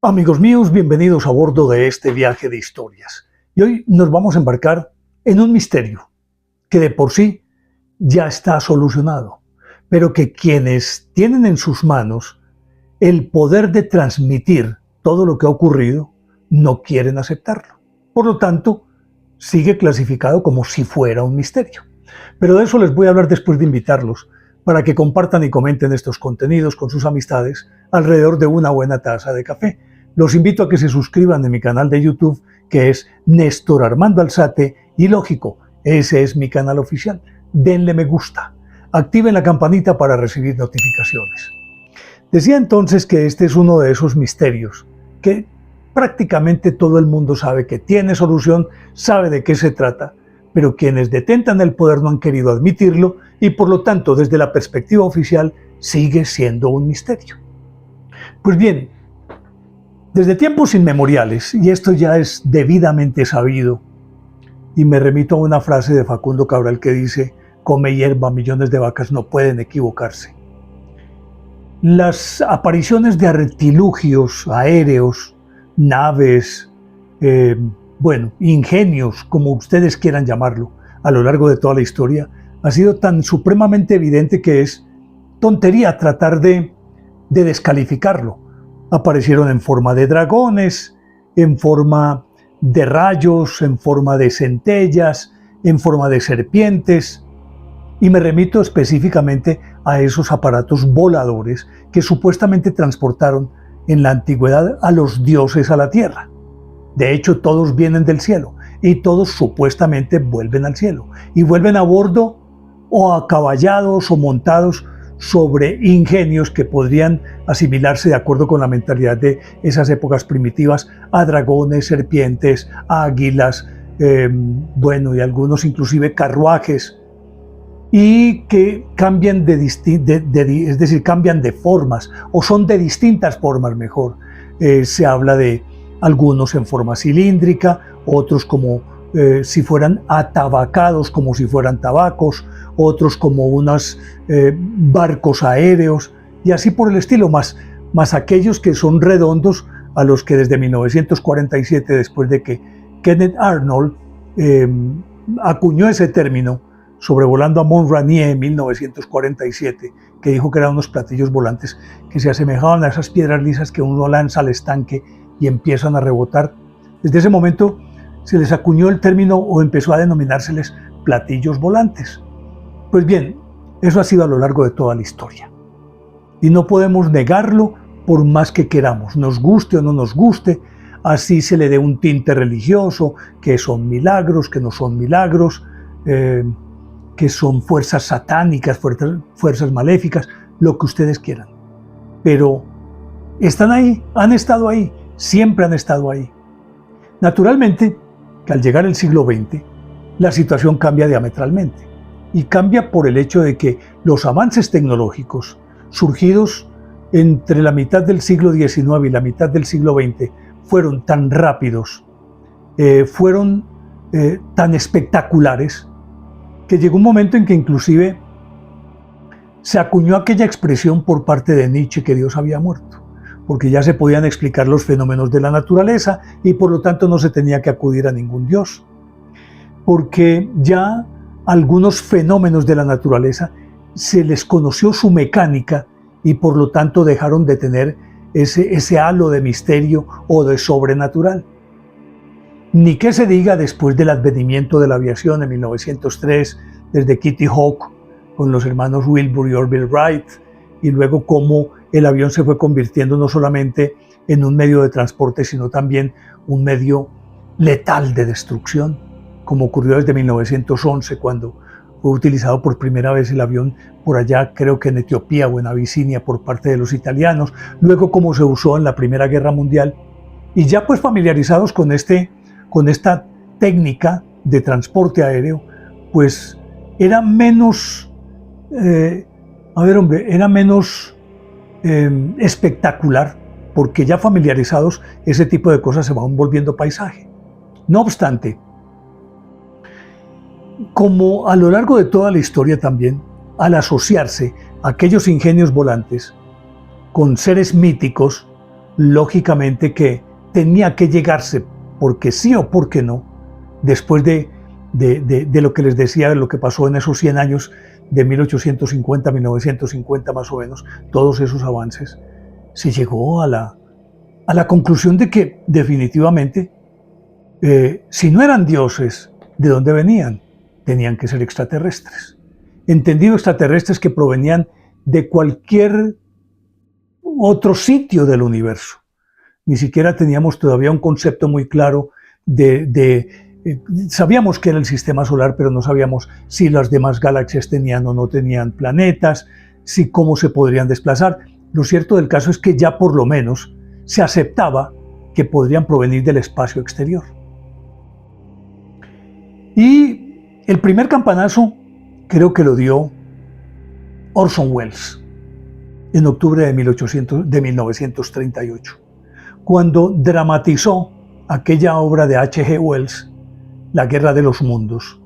Amigos míos, bienvenidos a bordo de este viaje de historias. Y hoy nos vamos a embarcar en un misterio que de por sí ya está solucionado, pero que quienes tienen en sus manos el poder de transmitir todo lo que ha ocurrido no quieren aceptarlo. Por lo tanto, sigue clasificado como si fuera un misterio. Pero de eso les voy a hablar después de invitarlos para que compartan y comenten estos contenidos con sus amistades alrededor de una buena taza de café. Los invito a que se suscriban en mi canal de YouTube, que es Néstor Armando Alzate, y lógico, ese es mi canal oficial. Denle me gusta, activen la campanita para recibir notificaciones. Decía entonces que este es uno de esos misterios que prácticamente todo el mundo sabe que tiene solución, sabe de qué se trata, pero quienes detentan el poder no han querido admitirlo y por lo tanto desde la perspectiva oficial sigue siendo un misterio. Pues bien, desde tiempos inmemoriales, y esto ya es debidamente sabido, y me remito a una frase de Facundo Cabral que dice: come hierba, millones de vacas no pueden equivocarse. Las apariciones de artilugios aéreos, naves, ingenios, como ustedes quieran llamarlo, a lo largo de toda la historia, ha sido tan supremamente evidente que es tontería tratar de descalificarlo. Aparecieron en forma de dragones, en forma de rayos, en forma de centellas, en forma de serpientes, y me remito específicamente a esos aparatos voladores que supuestamente transportaron en la antigüedad a los dioses a la tierra. De hecho, todos vienen del cielo y todos supuestamente vuelven al cielo y vuelven a bordo o acaballados o montados sobre ingenios que podrían asimilarse, de acuerdo con la mentalidad de esas épocas primitivas, a dragones, serpientes, águilas, y algunos inclusive carruajes, y que cambian cambian de formas, o son de distintas formas mejor. Se habla de algunos en forma cilíndrica, otros como si fueran atabacados, como si fueran tabacos, otros como unos barcos aéreos, y así por el estilo, más aquellos que son redondos, a los que desde 1947, después de que Kenneth Arnold acuñó ese término, sobrevolando a Mont Rainier en 1947, que dijo que eran unos platillos volantes que se asemejaban a esas piedras lisas que uno lanza al estanque y empiezan a rebotar. Desde ese momento se les acuñó el término o empezó a denominárseles platillos volantes. Pues bien, eso ha sido a lo largo de toda la historia. Y no podemos negarlo por más que queramos, nos guste o no nos guste, así se le dé un tinte religioso, que son milagros, que no son milagros, que son fuerzas satánicas, fuerzas maléficas, lo que ustedes quieran. Pero están ahí, han estado ahí, siempre han estado ahí. Naturalmente, que al llegar el siglo XX, la situación cambia diametralmente. Y cambia por el hecho de que los avances tecnológicos surgidos entre la mitad del siglo XIX y la mitad del siglo XX fueron tan rápidos, fueron tan espectaculares, que llegó un momento en que inclusive se acuñó aquella expresión por parte de Nietzsche que Dios había muerto, porque ya se podían explicar los fenómenos de la naturaleza y por lo tanto no se tenía que acudir a ningún Dios, porque ya algunos fenómenos de la naturaleza se les conoció su mecánica y por lo tanto dejaron de tener ese halo de misterio o de sobrenatural. Ni que se diga después del advenimiento de la aviación en 1903, desde Kitty Hawk con los hermanos Wilbur y Orville Wright, y luego cómo el avión se fue convirtiendo no solamente en un medio de transporte, sino también un medio letal de destrucción, como ocurrió desde 1911, cuando fue utilizado por primera vez el avión por allá, creo que en Etiopía o en Abisinia, por parte de los italianos, luego cómo se usó en la Primera Guerra Mundial, y ya pues familiarizados con esta técnica de transporte aéreo, pues era menos, espectacular, porque ya familiarizados ese tipo de cosas se van volviendo paisaje. No obstante, como a lo largo de toda la historia también, al asociarse a aquellos ingenios volantes, con seres míticos, lógicamente que tenía que llegarse, porque sí o porque no, después de lo que les decía, de lo que pasó en esos 100 años, de 1850 a 1950 más o menos, todos esos avances, se llegó a la conclusión de que definitivamente, si no eran dioses, ¿de dónde venían? Tenían que ser extraterrestres. Entendido extraterrestres que provenían de cualquier otro sitio del universo. Ni siquiera teníamos todavía un concepto muy claro sabíamos que era el sistema solar, pero no sabíamos si las demás galaxias tenían o no tenían planetas, si cómo se podrían desplazar. Lo cierto del caso es que ya por lo menos se aceptaba que podrían provenir del espacio exterior. Y el primer campanazo creo que lo dio Orson Welles en octubre de 1938, cuando dramatizó aquella obra de H.G. Wells, La Guerra de los Mundos,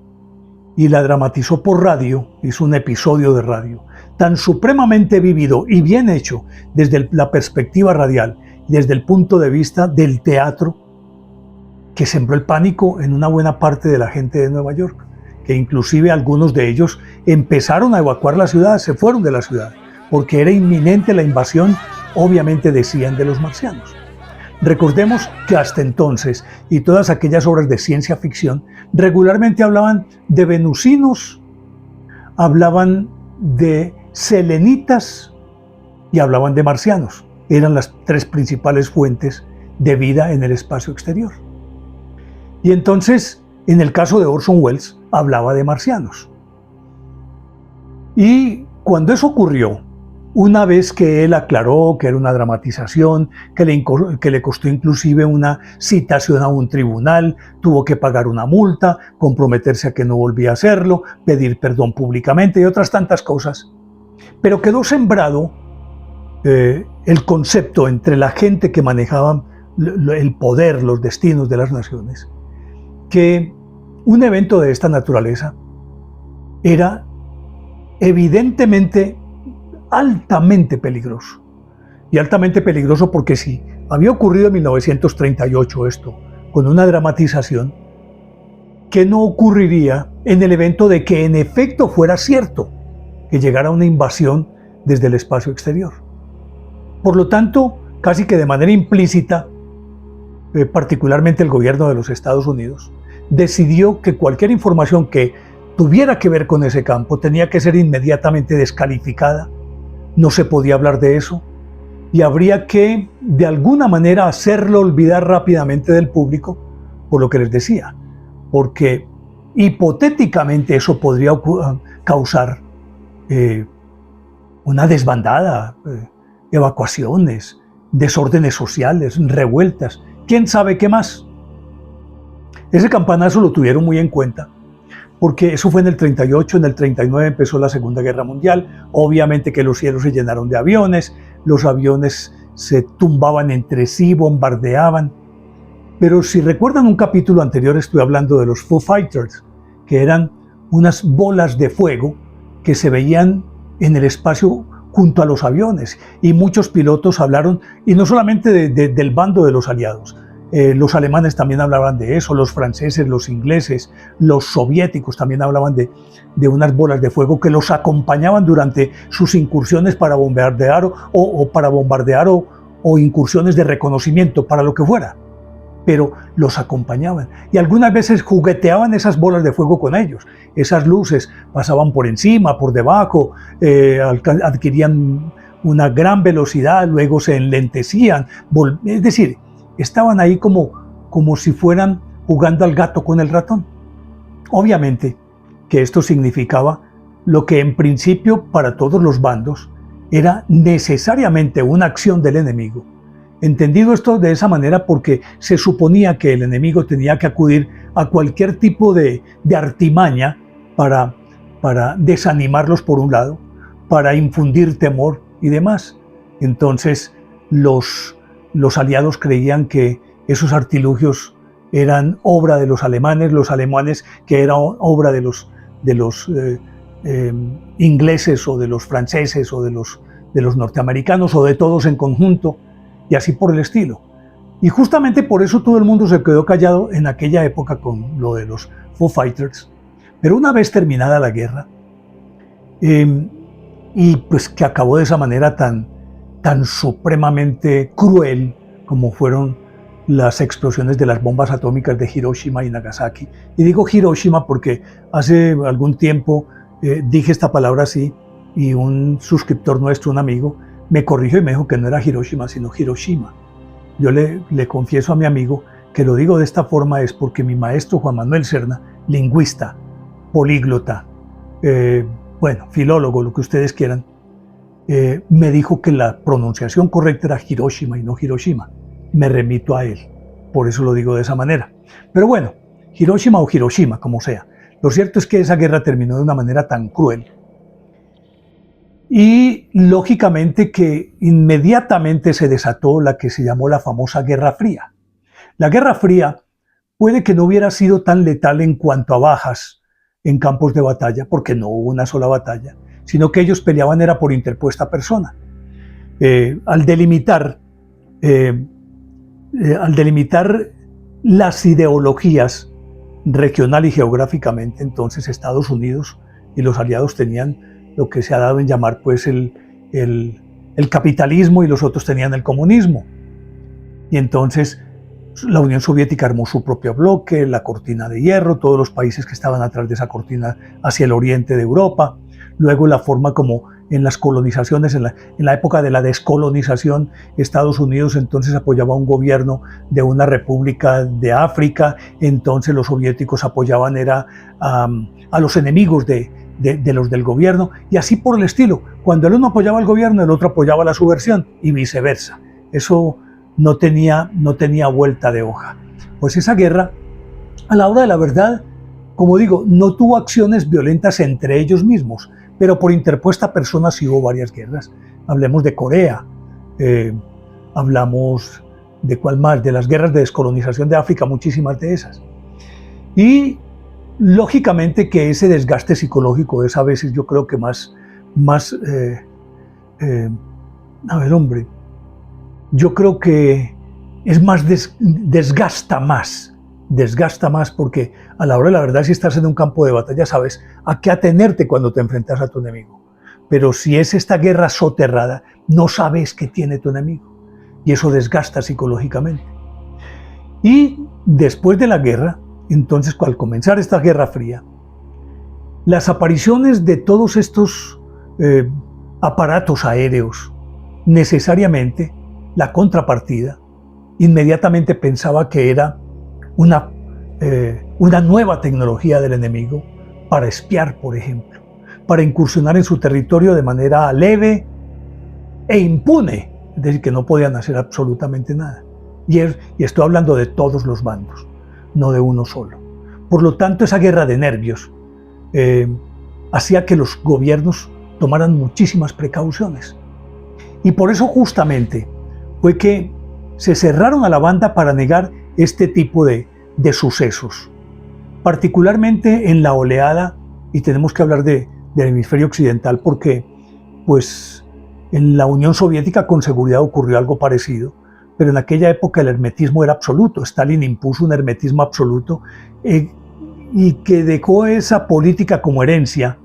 y la dramatizó por radio, hizo un episodio de radio, tan supremamente vívido y bien hecho desde la perspectiva radial, desde el punto de vista del teatro, que sembró el pánico en una buena parte de la gente de Nueva York, que inclusive algunos de ellos empezaron a evacuar la ciudad, se fueron de la ciudad, porque era inminente la invasión, obviamente decían, de los marcianos. Recordemos que hasta entonces, y todas aquellas obras de ciencia ficción, regularmente hablaban de venusinos, hablaban de selenitas y hablaban de marcianos. Eran las tres principales fuentes de vida en el espacio exterior. Y entonces, en el caso de Orson Welles, hablaba de marcianos. Y cuando eso ocurrió, una vez que él aclaró que era una dramatización, que le costó inclusive una citación a un tribunal, tuvo que pagar una multa, comprometerse a que no volvía a hacerlo, pedir perdón públicamente y otras tantas cosas. Pero quedó sembrado el concepto entre la gente que manejaba el poder, los destinos de las naciones, que un evento de esta naturaleza era evidentemente altamente peligroso. Y altamente peligroso porque si había ocurrido en 1938 esto, con una dramatización, ¿qué no ocurriría en el evento de que en efecto fuera cierto que llegara una invasión desde el espacio exterior? Por lo tanto, casi que de manera implícita, particularmente el gobierno de los Estados Unidos, decidió que cualquier información que tuviera que ver con ese campo tenía que ser inmediatamente descalificada. No se podía hablar de eso y habría que, de alguna manera, hacerlo olvidar rápidamente del público, por lo que les decía, porque hipotéticamente eso podría causar una desbandada, evacuaciones, desórdenes sociales, revueltas, quién sabe qué más. Ese campanazo lo tuvieron muy en cuenta, porque eso fue en el 38, en el 39 empezó la Segunda Guerra Mundial, obviamente que los cielos se llenaron de aviones, los aviones se tumbaban entre sí, bombardeaban, pero si recuerdan un capítulo anterior estuve hablando de los Foo Fighters, que eran unas bolas de fuego que se veían en el espacio junto a los aviones, y muchos pilotos hablaron, y no solamente del bando de los aliados, los alemanes también hablaban de eso, los franceses, los ingleses, los soviéticos también hablaban de unas bolas de fuego que los acompañaban durante sus incursiones para bombardear o incursiones de reconocimiento, para lo que fuera, pero los acompañaban y algunas veces jugueteaban esas bolas de fuego con ellos. Esas luces pasaban por encima, por debajo, adquirían una gran velocidad, luego se enlentecían, es decir, estaban ahí como si fueran jugando al gato con el ratón. Obviamente que esto significaba lo que en principio para todos los bandos era necesariamente una acción del enemigo. Entendido esto de esa manera porque se suponía que el enemigo tenía que acudir a cualquier tipo de artimaña para desanimarlos por un lado, para infundir temor y demás. Entonces los aliados creían que esos artilugios eran obra de los alemanes que era obra de los ingleses o de los franceses o de los de los norteamericanos o de todos en conjunto, y así por el estilo. Y justamente por eso todo el mundo se quedó callado en aquella época con lo de los Foo Fighters. Pero una vez terminada la guerra, y pues que acabó de esa manera tan supremamente cruel como fueron las explosiones de las bombas atómicas de Hiroshima y Nagasaki. Y digo Hiroshima porque hace algún tiempo dije esta palabra así y un suscriptor nuestro, un amigo, me corrigió y me dijo que no era Hiroshima, sino Hiroshima. Yo le confieso a mi amigo que lo digo de esta forma es porque mi maestro Juan Manuel Serna, lingüista, políglota, filólogo, lo que ustedes quieran, me dijo que la pronunciación correcta era Hiroshima y no Hiroshima. Me remito a él, por eso lo digo de esa manera. Pero bueno, Hiroshima o Hiroshima, como sea. Lo cierto es que esa guerra terminó de una manera tan cruel. Y lógicamente que inmediatamente se desató la que se llamó la famosa Guerra Fría. La Guerra Fría puede que no hubiera sido tan letal en cuanto a bajas en campos de batalla, porque no hubo una sola batalla, sino que ellos peleaban era por interpuesta persona. Al delimitar las ideologías regional y geográficamente, entonces Estados Unidos y los aliados tenían lo que se ha dado en llamar pues el capitalismo y los otros tenían el comunismo. Y entonces la Unión Soviética armó su propio bloque, la cortina de hierro, todos los países que estaban atrás de esa cortina hacia el oriente de Europa. Luego la forma como en las colonizaciones, en la época de la descolonización, Estados Unidos entonces apoyaba a un gobierno de una república de África, entonces los soviéticos apoyaban a los enemigos de los del gobierno, y así por el estilo. Cuando el uno apoyaba al gobierno, el otro apoyaba la subversión, y viceversa. Eso no tenía vuelta de hoja. Pues esa guerra, a la hora de la verdad, como digo, no tuvo acciones violentas entre ellos mismos, pero por interpuesta persona sí hubo varias guerras. Hablemos de Corea, hablamos de cuál más, de las guerras de descolonización de África, muchísimas de esas. Y lógicamente que ese desgaste psicológico es a veces, yo creo que yo creo que es más, desgasta más porque a la hora de la verdad, si estás en un campo de batalla, sabes a qué atenerte cuando te enfrentas a tu enemigo. Pero si es esta guerra soterrada, no sabes qué tiene tu enemigo. Y eso desgasta psicológicamente. Y después de la guerra, entonces, al comenzar esta Guerra Fría, las apariciones de todos estos aparatos aéreos, necesariamente, la contrapartida, inmediatamente pensaba que era una nueva tecnología del enemigo para espiar, por ejemplo, para incursionar en su territorio de manera leve e impune, es decir, que no podían hacer absolutamente nada. Y estoy hablando de todos los bandos, no de uno solo. Por lo tanto, esa guerra de nervios hacía que los gobiernos tomaran muchísimas precauciones. Y por eso justamente fue que se cerraron a la banda para negar este tipo de sucesos, particularmente en la oleada, y tenemos que hablar del hemisferio occidental porque pues en la Unión Soviética con seguridad ocurrió algo parecido, pero en aquella época el hermetismo era absoluto. Stalin impuso un hermetismo absoluto y que dejó esa política como herencia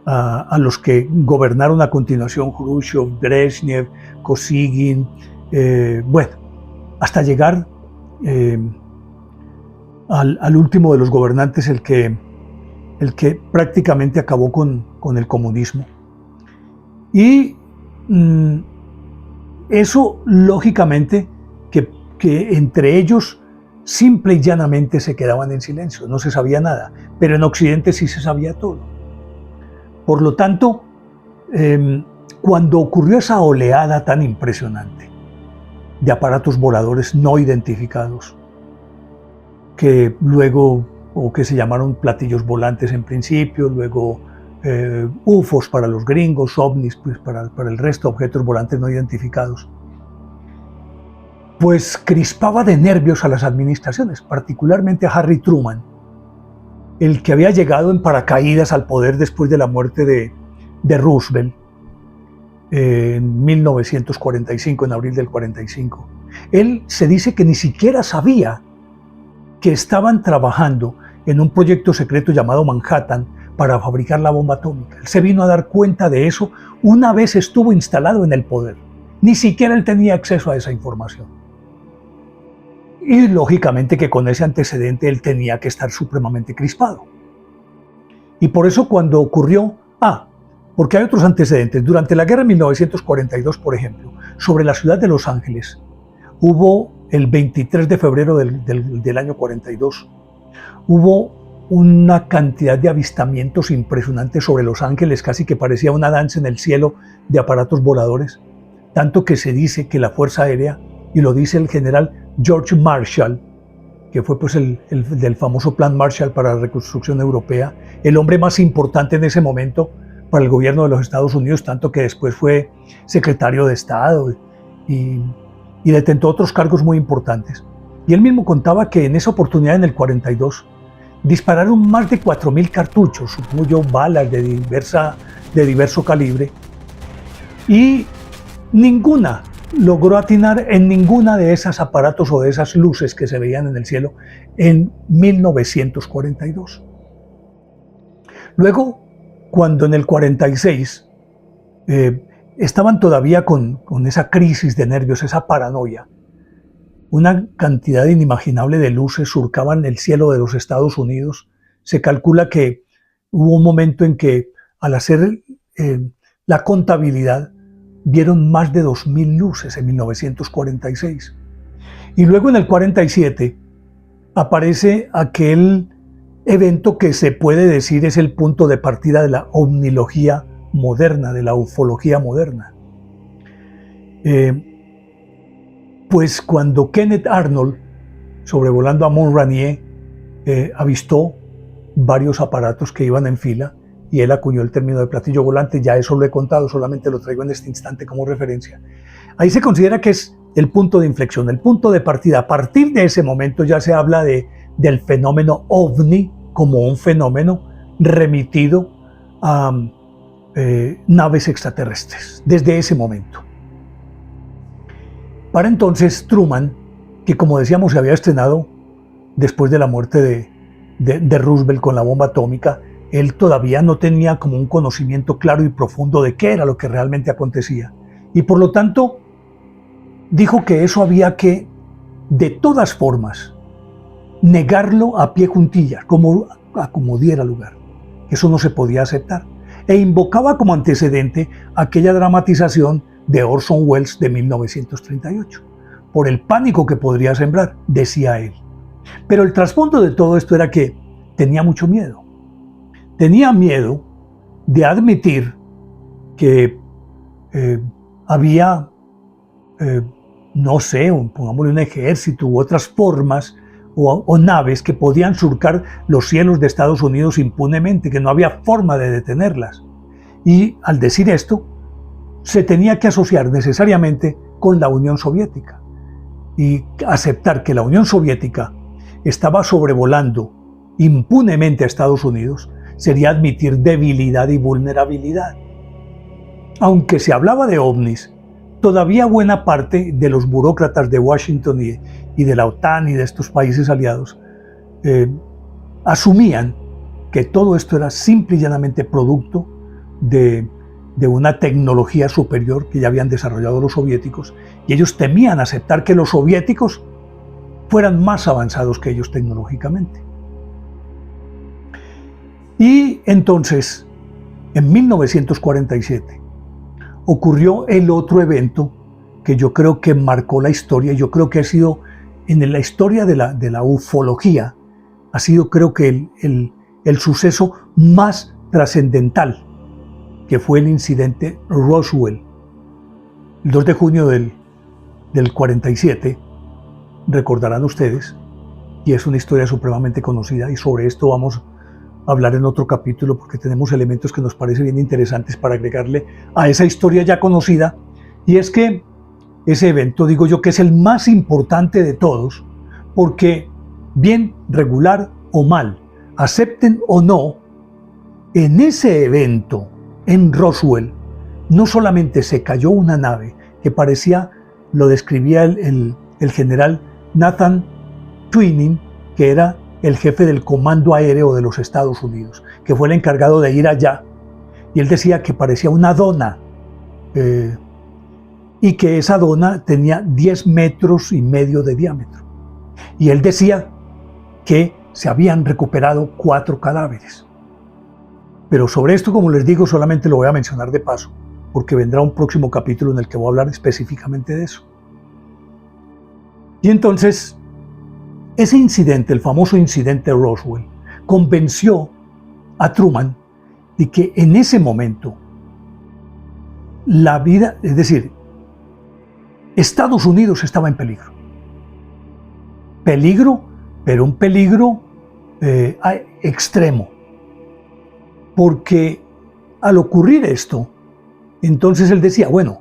a los que gobernaron a continuación: Khrushchev, Brezhnev, Kosygin, hasta llegar al último de los gobernantes, el que prácticamente acabó con el comunismo. Y eso, lógicamente, que entre ellos simple y llanamente se quedaban en silencio, no se sabía nada, pero en Occidente sí se sabía todo. Por lo tanto, cuando ocurrió esa oleada tan impresionante de aparatos voladores no identificados, que luego, o que se llamaron platillos volantes en principio, luego UFOs para los gringos, ovnis pues para el resto, objetos volantes no identificados, pues crispaba de nervios a las administraciones, particularmente a Harry Truman, el que había llegado en paracaídas al poder después de la muerte de Roosevelt. en 1945, en abril del 45. Él se dice que ni siquiera sabía que estaban trabajando en un proyecto secreto llamado Manhattan para fabricar la bomba atómica. Él se vino a dar cuenta de eso una vez estuvo instalado en el poder. Ni siquiera él tenía acceso a esa información. Y lógicamente que con ese antecedente él tenía que estar supremamente crispado. Y por eso cuando ocurrió, porque hay otros antecedentes. Durante la guerra de 1942, por ejemplo, sobre la ciudad de Los Ángeles, hubo el 23 de febrero del año 42, hubo una cantidad de avistamientos impresionantes sobre Los Ángeles, casi que parecía una danza en el cielo de aparatos voladores, tanto que se dice que la Fuerza Aérea, y lo dice el general George Marshall, que fue pues el del famoso Plan Marshall para la reconstrucción europea, el hombre más importante en ese momento para el gobierno de los Estados Unidos, tanto que después fue secretario de Estado y detentó otros cargos muy importantes. Y él mismo contaba que en esa oportunidad, en el 42, dispararon más de 4.000 cartuchos, supongo yo, balas de diverso calibre, y ninguna logró atinar en ninguna de esos aparatos o de esas luces que se veían en el cielo en 1942. Luego, cuando en el 46 estaban todavía con esa crisis de nervios, esa paranoia, una cantidad inimaginable de luces surcaban el cielo de los Estados Unidos. Se calcula que hubo un momento en que, al hacer la contabilidad, vieron más de 2.000 luces en 1946. Y luego en el 47 aparece aquel evento que se puede decir es el punto de partida de la ovnilogía moderna, de la ufología moderna. Pues cuando Kenneth Arnold, sobrevolando a Mont Rainier, avistó varios aparatos que iban en fila, y él acuñó el término de platillo volante. Ya eso lo he contado, solamente lo traigo en este instante como referencia. Ahí se considera que es el punto de inflexión, el punto de partida. A partir de ese momento ya se habla del fenómeno ovni como un fenómeno remitido a naves extraterrestres, desde ese momento. Para entonces Truman, que como decíamos se había estrenado después de la muerte de Roosevelt con la bomba atómica, él todavía no tenía como un conocimiento claro y profundo de qué era lo que realmente acontecía. Y por lo tanto, dijo que eso había que, de todas formas, negarlo a pie juntillas, como diera lugar. Eso no se podía aceptar. E invocaba como antecedente aquella dramatización de Orson Welles de 1938, por el pánico que podría sembrar, decía él. Pero el trasfondo de todo esto era que tenía mucho miedo. Tenía miedo de admitir que había, no sé, pongámosle un ejército u otras formas o naves que podían surcar los cielos de Estados Unidos impunemente, que no había forma de detenerlas. Y al decir esto, se tenía que asociar necesariamente con la Unión Soviética y aceptar que la Unión Soviética estaba sobrevolando impunemente a Estados Unidos sería admitir debilidad y vulnerabilidad. Aunque se hablaba de ovnis, todavía buena parte de los burócratas de Washington y de la OTAN y de estos países aliados asumían que todo esto era simple y llanamente producto de una tecnología superior que ya habían desarrollado los soviéticos, y ellos temían aceptar que los soviéticos fueran más avanzados que ellos tecnológicamente. Y entonces, en 1947, ocurrió el otro evento que yo creo que marcó la historia. Yo creo que ha sido, en la historia de la ufología, ha sido creo que el suceso más trascendental, que fue el incidente Roswell. El 2 de junio del 47, recordarán ustedes, y es una historia supremamente conocida, y sobre esto vamos hablar en otro capítulo porque tenemos elementos que nos parecen bien interesantes para agregarle a esa historia ya conocida. Y es que ese evento, digo yo, que es el más importante de todos, porque bien, regular o mal, acepten o no, en ese evento, en Roswell, no solamente se cayó una nave que parecía, lo describía el general Nathan Twining, que era el jefe del Comando Aéreo de los Estados Unidos, que fue el encargado de ir allá, y él decía que parecía una dona, y que esa dona tenía 10,5 metros de diámetro. Y él decía que se habían recuperado 4 cadáveres. Pero sobre esto, como les digo, solamente lo voy a mencionar de paso, porque vendrá un próximo capítulo en el que voy a hablar específicamente de eso. Y entonces, ese incidente, el famoso incidente de Roswell, convenció a Truman de que en ese momento la vida, es decir, Estados Unidos estaba en peligro. Peligro, pero un peligro extremo. Porque al ocurrir esto, entonces él decía, bueno,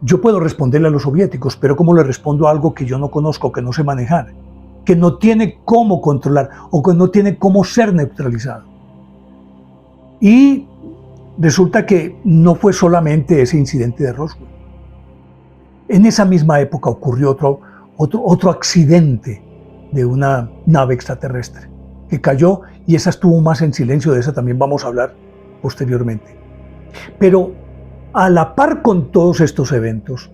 yo puedo responderle a los soviéticos, pero ¿cómo le respondo a algo que yo no conozco, que no sé manejar, que no tiene cómo controlar o que no tiene cómo ser neutralizado? Y resulta que no fue solamente ese incidente de Roswell. En esa misma época ocurrió otro accidente de una nave extraterrestre que cayó, y esa estuvo más en silencio. De esa también vamos a hablar posteriormente. Pero a la par con todos estos eventos,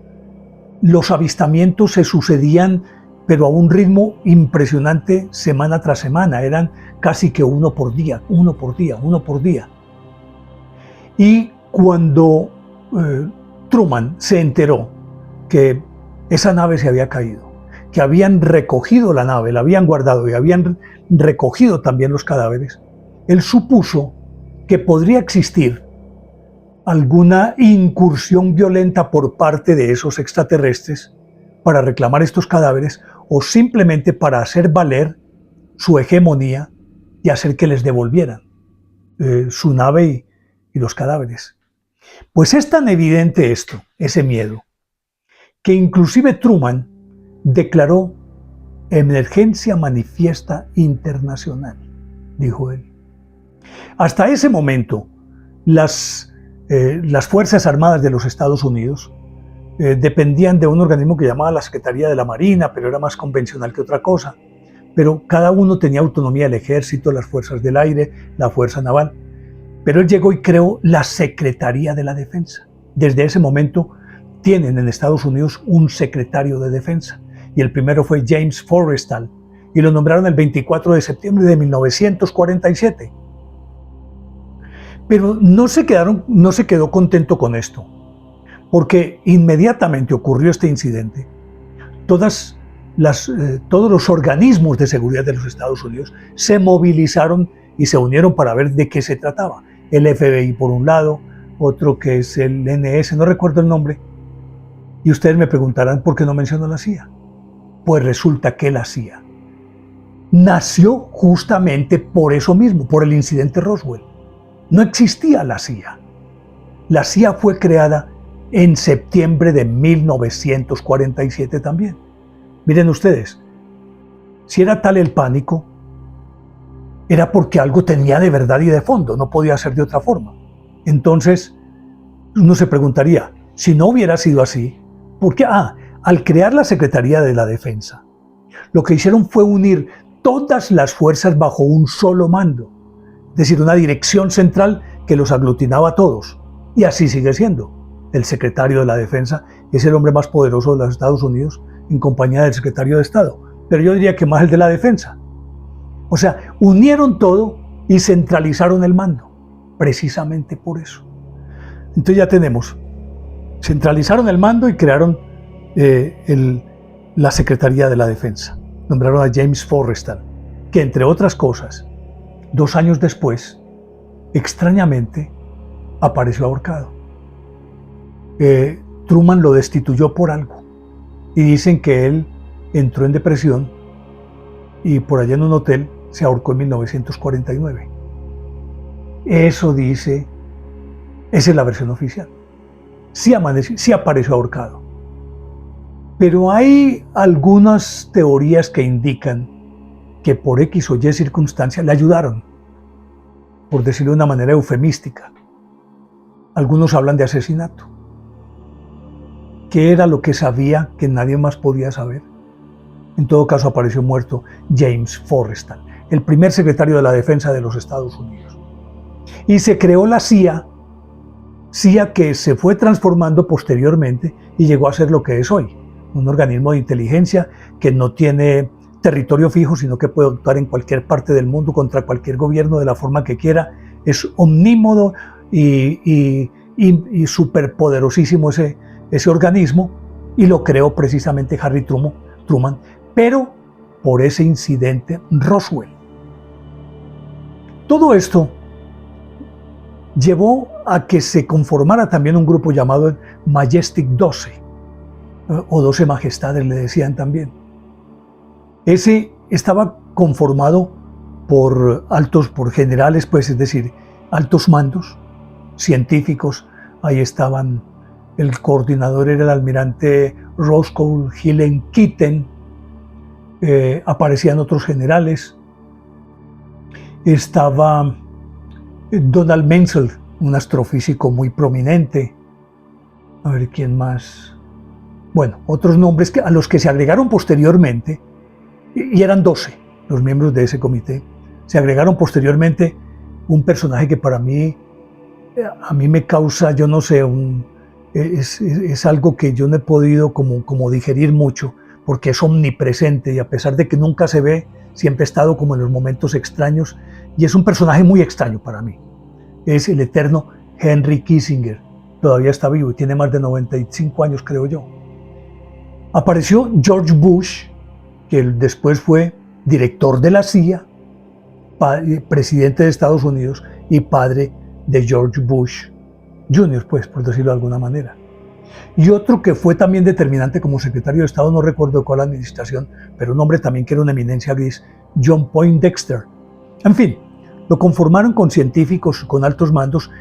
los avistamientos se sucedían, pero a un ritmo impresionante semana tras semana. Eran casi que uno por día. Y cuando Truman se enteró que esa nave se había caído, que habían recogido la nave, la habían guardado y habían recogido también los cadáveres, él supuso que podría existir alguna incursión violenta por parte de esos extraterrestres para reclamar estos cadáveres, o simplemente para hacer valer su hegemonía y hacer que les devolvieran su nave y los cadáveres. Pues es tan evidente esto, ese miedo, que inclusive Truman declaró emergencia manifiesta internacional, dijo él. Hasta ese momento, las Fuerzas Armadas de los Estados Unidos dependían de un organismo que llamaba la Secretaría de la Marina, pero era más convencional que otra cosa. Pero cada uno tenía autonomía: el Ejército, las Fuerzas del Aire, la Fuerza Naval. Pero él llegó y creó la Secretaría de la Defensa. Desde ese momento tienen en Estados Unidos un secretario de Defensa, y el primero fue James Forrestal, y lo nombraron el 24 de septiembre de 1947. Pero no se quedó contento con esto, porque inmediatamente ocurrió este incidente. Todos los organismos de seguridad de los Estados Unidos se movilizaron y se unieron para ver de qué se trataba. El FBI por un lado, otro que es el NS, no recuerdo el nombre. Y ustedes me preguntarán por qué no menciono la CIA. Pues resulta que la CIA nació justamente por eso mismo, por el incidente Roswell. No existía la CIA. La CIA fue creada en septiembre de 1947 también. Miren ustedes, si era tal el pánico, era porque algo tenía de verdad y de fondo, no podía ser de otra forma. Entonces, uno se preguntaría, si no hubiera sido así, ¿por qué? Al crear la Secretaría de la Defensa, lo que hicieron fue unir todas las fuerzas bajo un solo mando, es decir, una dirección central que los aglutinaba a todos, y así sigue siendo. El secretario de la Defensa es el hombre más poderoso de los Estados Unidos, en compañía del secretario de Estado, pero yo diría que más el de la Defensa. O sea, unieron todo y centralizaron el mando, precisamente por eso. Entonces ya tenemos, centralizaron el mando y crearon la Secretaría de la Defensa. Nombraron a James Forrestal, que entre otras cosas, 2 años después, extrañamente, apareció ahorcado. Truman lo destituyó por algo, y dicen que él entró en depresión y por allá en un hotel se ahorcó en 1949. Eso dice, esa es la versión oficial. Sí apareció ahorcado. Pero hay algunas teorías que indican que por X o Y circunstancia le ayudaron, por decirlo de una manera eufemística. Algunos hablan de asesinato. ¿Qué era lo que sabía que nadie más podía saber? En todo caso, apareció muerto James Forrestal, el primer secretario de la Defensa de los Estados Unidos. Y se creó la CIA que se fue transformando posteriormente y llegó a ser lo que es hoy, un organismo de inteligencia que no tiene territorio fijo, sino que puede actuar en cualquier parte del mundo contra cualquier gobierno de la forma que quiera. Es omnímodo y superpoderosísimo ese organismo, y lo creó precisamente Harry Truman, pero por ese incidente Roswell. Todo esto llevó a que se conformara también un grupo llamado Majestic 12, o 12 Majestades le decían también. Ese estaba conformado por generales, pues, es decir, altos mandos, científicos. Ahí estaban, el coordinador era el almirante Roscoe Hillen Kitten, aparecían otros generales, estaba Donald Menzel, un astrofísico muy prominente. A ver, ¿quién más? Bueno, otros nombres a los que se agregaron posteriormente, y eran 12 los miembros de ese comité. Se agregaron posteriormente un personaje que para mí, a mí me causa, yo no sé, es algo que yo no he podido como digerir mucho, porque es omnipresente y a pesar de que nunca se ve, siempre ha estado como en los momentos extraños, y es un personaje muy extraño para mí. Es el eterno Henry Kissinger. Todavía está vivo y tiene más de 95 años, creo yo. Apareció George Bush, que después fue director de la CIA, presidente de Estados Unidos y padre de George Bush Jr., pues, por decirlo de alguna manera. Y otro que fue también determinante como secretario de Estado, no recuerdo cuál administración, pero un hombre también que era una eminencia gris, John Poindexter. En fin, lo conformaron con científicos, con altos mandos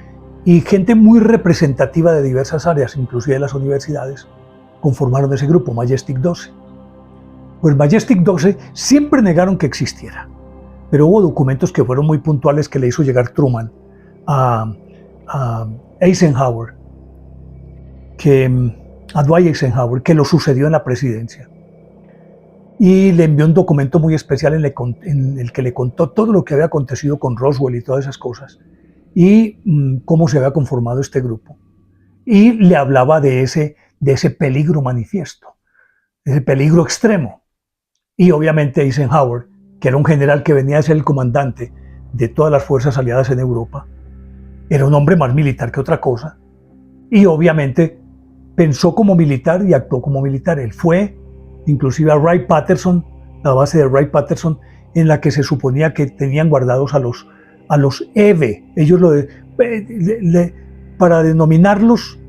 y gente muy representativa de diversas áreas, inclusive de las universidades, conformaron ese grupo, Majestic 12. Pues Majestic 12 siempre negaron que existiera, pero hubo documentos que fueron muy puntuales que le hizo llegar Truman a Eisenhower, a Dwight Eisenhower, que lo sucedió en la presidencia. Y le envió un documento muy especial en el que le contó todo lo que había acontecido con Roswell y todas esas cosas, y cómo se había conformado este grupo. Y le hablaba de ese peligro manifiesto, ese peligro extremo. Y obviamente Eisenhower, que era un general que venía a ser el comandante de todas las fuerzas aliadas en Europa, era un hombre más militar que otra cosa, y obviamente pensó como militar y actuó como militar. Él fue inclusive a Wright-Patterson, la base de Wright-Patterson, en la que se suponía que tenían guardados a los EVE. Ellos para denominarlos,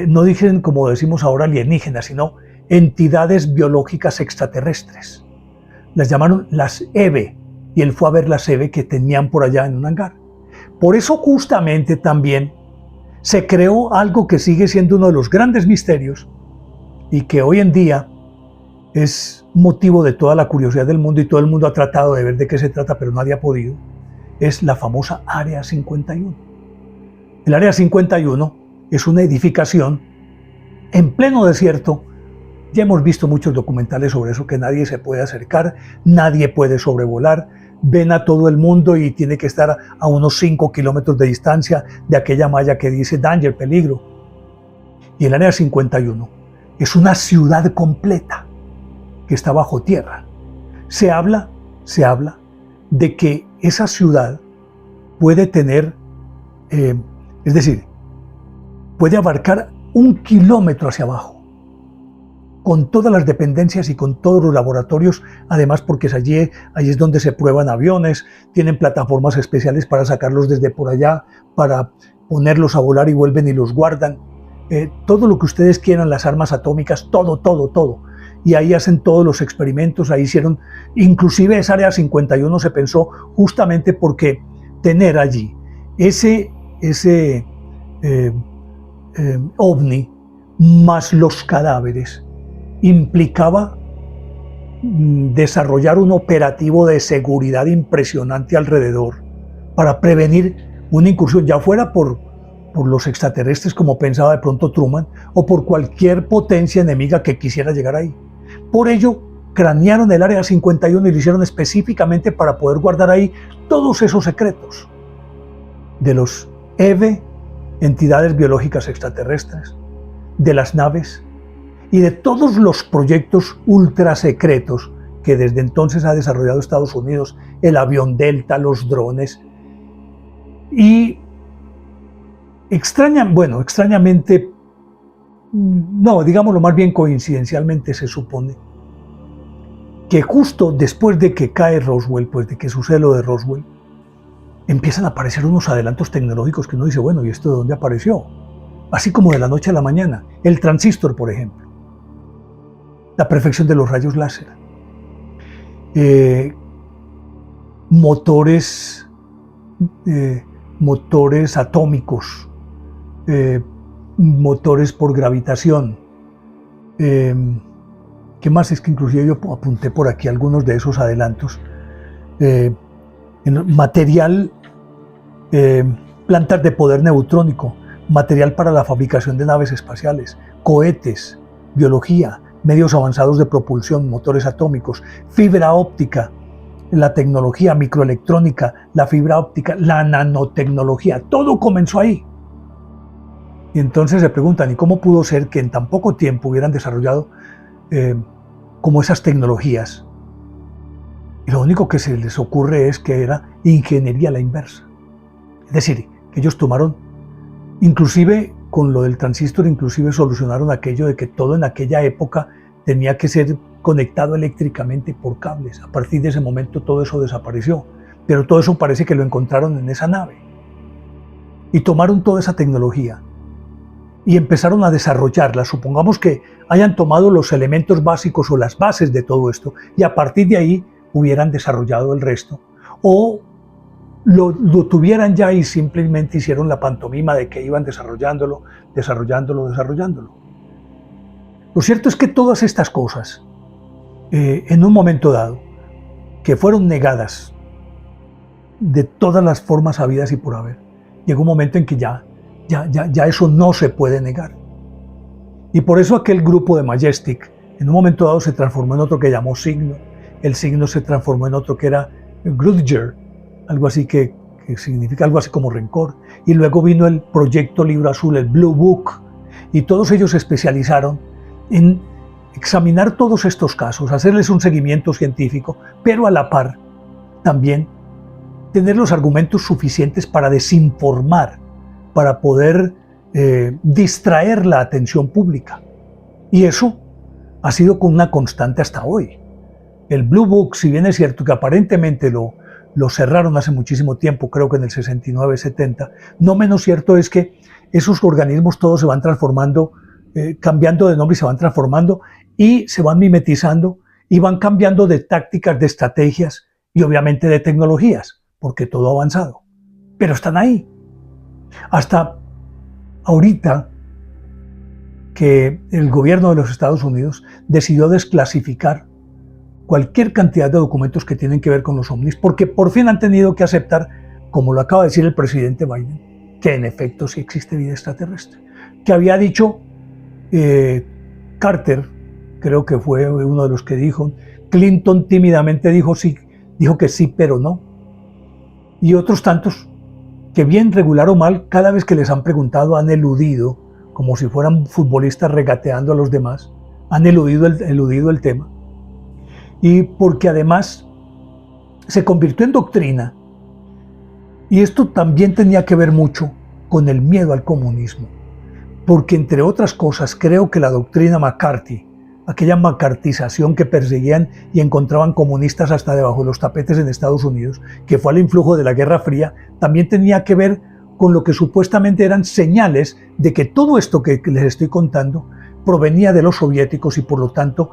no dicen como decimos ahora alienígenas, sino entidades biológicas extraterrestres. Las llamaron las EVE, y él fue a ver las EVE que tenían por allá en un hangar. Por eso justamente también se creó algo que sigue siendo uno de los grandes misterios y que hoy en día es motivo de toda la curiosidad del mundo, y todo el mundo ha tratado de ver de qué se trata, pero nadie ha podido. Es la famosa Área 51. El Área 51 es una edificación en pleno desierto. Ya hemos visto muchos documentales sobre eso, que nadie se puede acercar, nadie puede sobrevolar, ven a todo el mundo y tiene que estar a unos 5 kilómetros de distancia de aquella malla que dice danger, peligro. Y el Área 51 es una ciudad completa que está bajo tierra. Se habla de que esa ciudad puede tener, es decir, puede abarcar 1 kilómetro hacia abajo, con todas las dependencias y con todos los laboratorios, además porque allí es donde se prueban aviones, tienen plataformas especiales para sacarlos desde por allá, para ponerlos a volar y vuelven y los guardan, todo lo que ustedes quieran, las armas atómicas, todo, y ahí hacen todos los experimentos. Ahí hicieron, inclusive esa Área 51 se pensó justamente porque tener allí ese ovni más los cadáveres implicaba desarrollar un operativo de seguridad impresionante alrededor para prevenir una incursión, ya fuera por por los extraterrestres como pensaba de pronto Truman, o por cualquier potencia enemiga que quisiera llegar ahí. Por ello, cranearon el Área 51 y lo hicieron específicamente para poder guardar ahí todos esos secretos de los EVE, entidades biológicas extraterrestres, de las naves y de todos los proyectos ultra secretos que desde entonces ha desarrollado Estados Unidos, el avión Delta, los drones. Y extrañamente, no, digámoslo más bien coincidencialmente, se supone que justo después de que cae Roswell, pues de que sucede lo de Roswell, empiezan a aparecer unos adelantos tecnológicos que uno dice, bueno, ¿y esto de dónde apareció? Así como de la noche a la mañana. El transistor, por ejemplo. La perfección de los rayos láser. Motores atómicos. Motores por gravitación. ¿Qué más? Es que inclusive yo apunté por aquí algunos de esos adelantos. Material, plantas de poder neutrónico, material para la fabricación de naves espaciales, cohetes, biología, medios avanzados de propulsión, motores atómicos, fibra óptica, la tecnología microelectrónica, la fibra óptica, la nanotecnología, todo comenzó ahí. Y entonces se preguntan, ¿y cómo pudo ser que en tan poco tiempo hubieran desarrollado como esas tecnologías? Y lo único que se les ocurre es que era ingeniería a la inversa. Es decir, que ellos tomaron, inclusive con lo del transistor, inclusive solucionaron aquello de que todo en aquella época tenía que ser conectado eléctricamente por cables. A partir de ese momento todo eso desapareció, pero todo eso parece que lo encontraron en esa nave. Y tomaron toda esa tecnología y empezaron a desarrollarla. Supongamos que hayan tomado los elementos básicos o las bases de todo esto y a partir de ahí hubieran desarrollado el resto, o lo tuvieran ya y simplemente hicieron la pantomima de que iban desarrollándolo. Lo cierto es que todas estas cosas, en un momento dado, que fueron negadas de todas las formas habidas y por haber, llegó un momento en que ya eso no se puede negar. Y por eso aquel grupo de Majestic, en un momento dado se transformó en otro que llamó Signo. El Signo se transformó en otro que era Grudger, algo así que significa algo así como rencor. Y luego vino el proyecto Libro Azul, el Blue Book, y todos ellos se especializaron en examinar todos estos casos, hacerles un seguimiento científico, pero a la par también tener los argumentos suficientes para desinformar, para poder distraer la atención pública. Y eso ha sido con una constante hasta hoy. El Blue Book, si bien es cierto que aparentemente lo cerraron hace muchísimo tiempo, creo que en el 69, 70, no menos cierto es que esos organismos todos se van transformando, cambiando de nombre y se van transformando y se van mimetizando y van cambiando de tácticas, de estrategias y obviamente de tecnologías, porque todo ha avanzado. Pero están ahí. Hasta ahorita que el gobierno de los Estados Unidos decidió desclasificar cualquier cantidad de documentos que tienen que ver con los ovnis, porque por fin han tenido que aceptar, como lo acaba de decir el presidente Biden, que en efecto sí existe vida extraterrestre. Que había dicho Carter, creo que fue uno de los que dijo, Clinton tímidamente dijo que sí, pero no. Y otros tantos que bien, regular o mal, cada vez que les han preguntado han eludido, como si fueran futbolistas regateando a los demás, han eludido el tema. Y porque además se convirtió en doctrina, y esto también tenía que ver mucho con el miedo al comunismo, porque entre otras cosas creo que la doctrina McCarthy, aquella macartización que perseguían y encontraban comunistas hasta debajo de los tapetes en Estados Unidos, que fue al influjo de la Guerra Fría, también tenía que ver con lo que supuestamente eran señales de que todo esto que les estoy contando provenía de los soviéticos y por lo tanto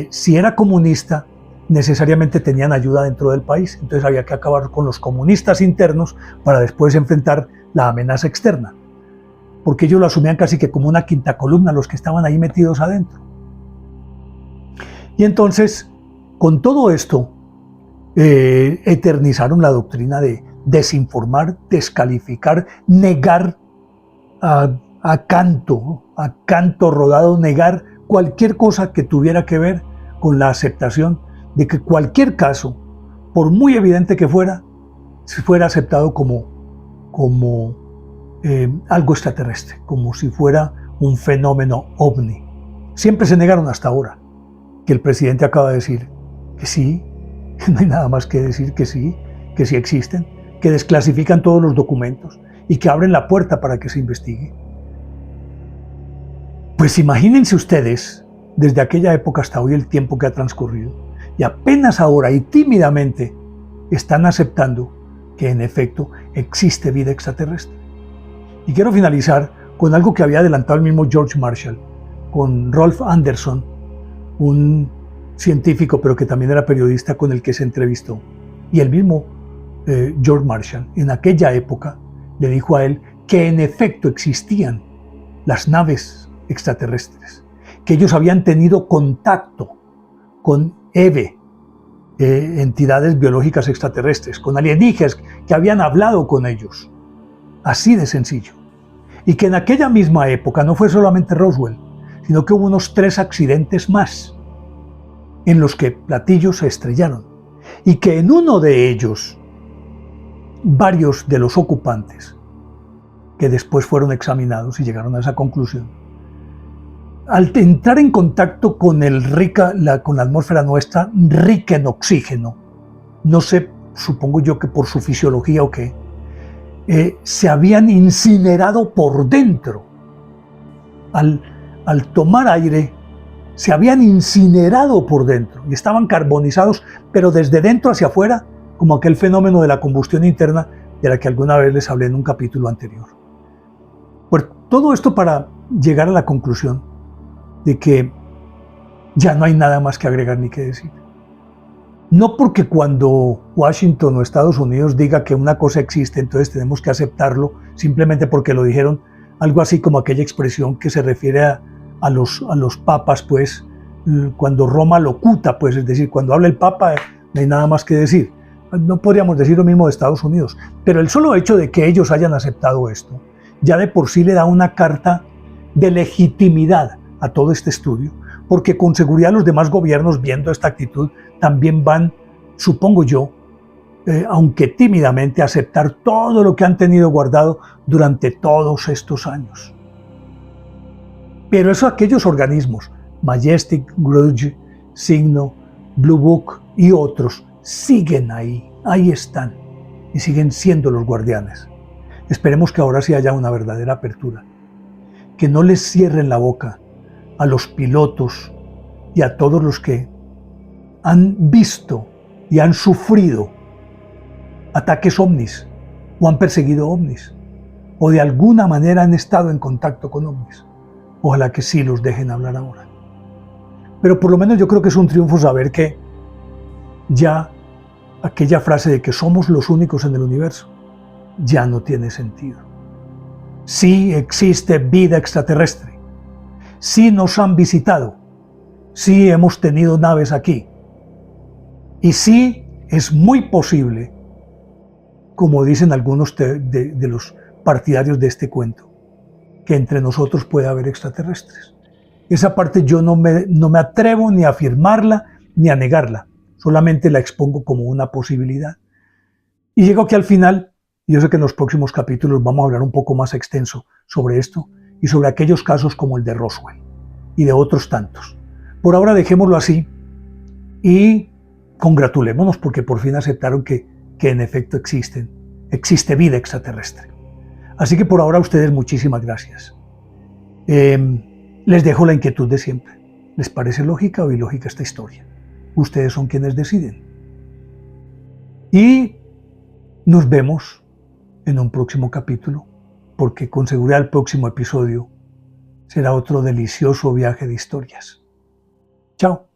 si era comunista, necesariamente tenían ayuda dentro del país. Entonces había que acabar con los comunistas internos para después enfrentar la amenaza externa. Porque ellos lo asumían casi que como una quinta columna, los que estaban ahí metidos adentro. Y entonces, con todo esto, eternizaron la doctrina de desinformar, descalificar, negar a canto rodado negar cualquier cosa que tuviera que ver con la aceptación de que cualquier caso, por muy evidente que fuera aceptado como algo extraterrestre, como si fuera un fenómeno ovni. Siempre se negaron hasta ahora, que el presidente acaba de decir que sí, que no hay nada más que decir que sí existen, que desclasifican todos los documentos y que abren la puerta para que se investigue. Pues imagínense ustedes, desde aquella época hasta hoy, el tiempo que ha transcurrido, y apenas ahora y tímidamente están aceptando que en efecto existe vida extraterrestre. Y quiero finalizar con algo que había adelantado el mismo George Marshall, con Rolf Anderson, un científico pero que también era periodista con el que se entrevistó. Y el mismo George Marshall en aquella época le dijo a él que en efecto existían las naves extraterrestres, que ellos habían tenido contacto con EVE, entidades biológicas extraterrestres, con alienígenas que habían hablado con ellos. Así de sencillo. Y que en aquella misma época no fue solamente Roswell, sino que hubo unos 3 accidentes más en los que platillos se estrellaron. Y que en uno de ellos, varios de los ocupantes, que después fueron examinados y llegaron a esa conclusión, al entrar en contacto con con la atmósfera nuestra, rica en oxígeno, no sé, supongo yo que por su fisiología o qué, se habían incinerado por dentro. Al tomar aire, se habían incinerado por dentro y estaban carbonizados, pero desde dentro hacia afuera, como aquel fenómeno de la combustión interna de la que alguna vez les hablé en un capítulo anterior. Pues todo esto para llegar a la conclusión de que ya no hay nada más que agregar ni que decir. No porque cuando Washington o Estados Unidos diga que una cosa existe, entonces tenemos que aceptarlo simplemente porque lo dijeron, algo así como aquella expresión que se refiere a los papas, pues, cuando Roma locuta, pues, es decir, cuando habla el papa no hay nada más que decir. No podríamos decir lo mismo de Estados Unidos, pero el solo hecho de que ellos hayan aceptado esto, ya de por sí le da una carta de legitimidad a todo este estudio, porque con seguridad los demás gobiernos, viendo esta actitud, también van, supongo yo, aunque tímidamente, a aceptar todo lo que han tenido guardado durante todos estos años. Pero eso aquellos organismos, Majestic, Grudge, Signo, Blue Book y otros, siguen ahí están, y siguen siendo los guardianes. Esperemos que ahora sí haya una verdadera apertura, que no les cierren la boca a los pilotos y a todos los que han visto y han sufrido ataques ovnis o han perseguido ovnis o de alguna manera han estado en contacto con ovnis. Ojalá que sí los dejen hablar ahora. Pero por lo menos yo creo que es un triunfo saber que ya aquella frase de que somos los únicos en el universo ya no tiene sentido. Sí existe vida extraterrestre. Sí nos han visitado, sí hemos tenido naves aquí, y sí es muy posible, como dicen algunos de los partidarios de este cuento, que entre nosotros puede haber extraterrestres. Esa parte yo no me atrevo ni a afirmarla ni a negarla, solamente la expongo como una posibilidad. Y llego aquí al final, y yo sé que en los próximos capítulos vamos a hablar un poco más extenso sobre esto, y sobre aquellos casos como el de Roswell y de otros tantos. Por ahora dejémoslo así y congratulémonos porque por fin aceptaron que en efecto existe vida extraterrestre. Así que por ahora a ustedes muchísimas gracias. Les dejo la inquietud de siempre. ¿Les parece lógica o ilógica esta historia? Ustedes son quienes deciden. Y nos vemos en un próximo capítulo, porque con seguridad el próximo episodio será otro delicioso viaje de historias. Chao.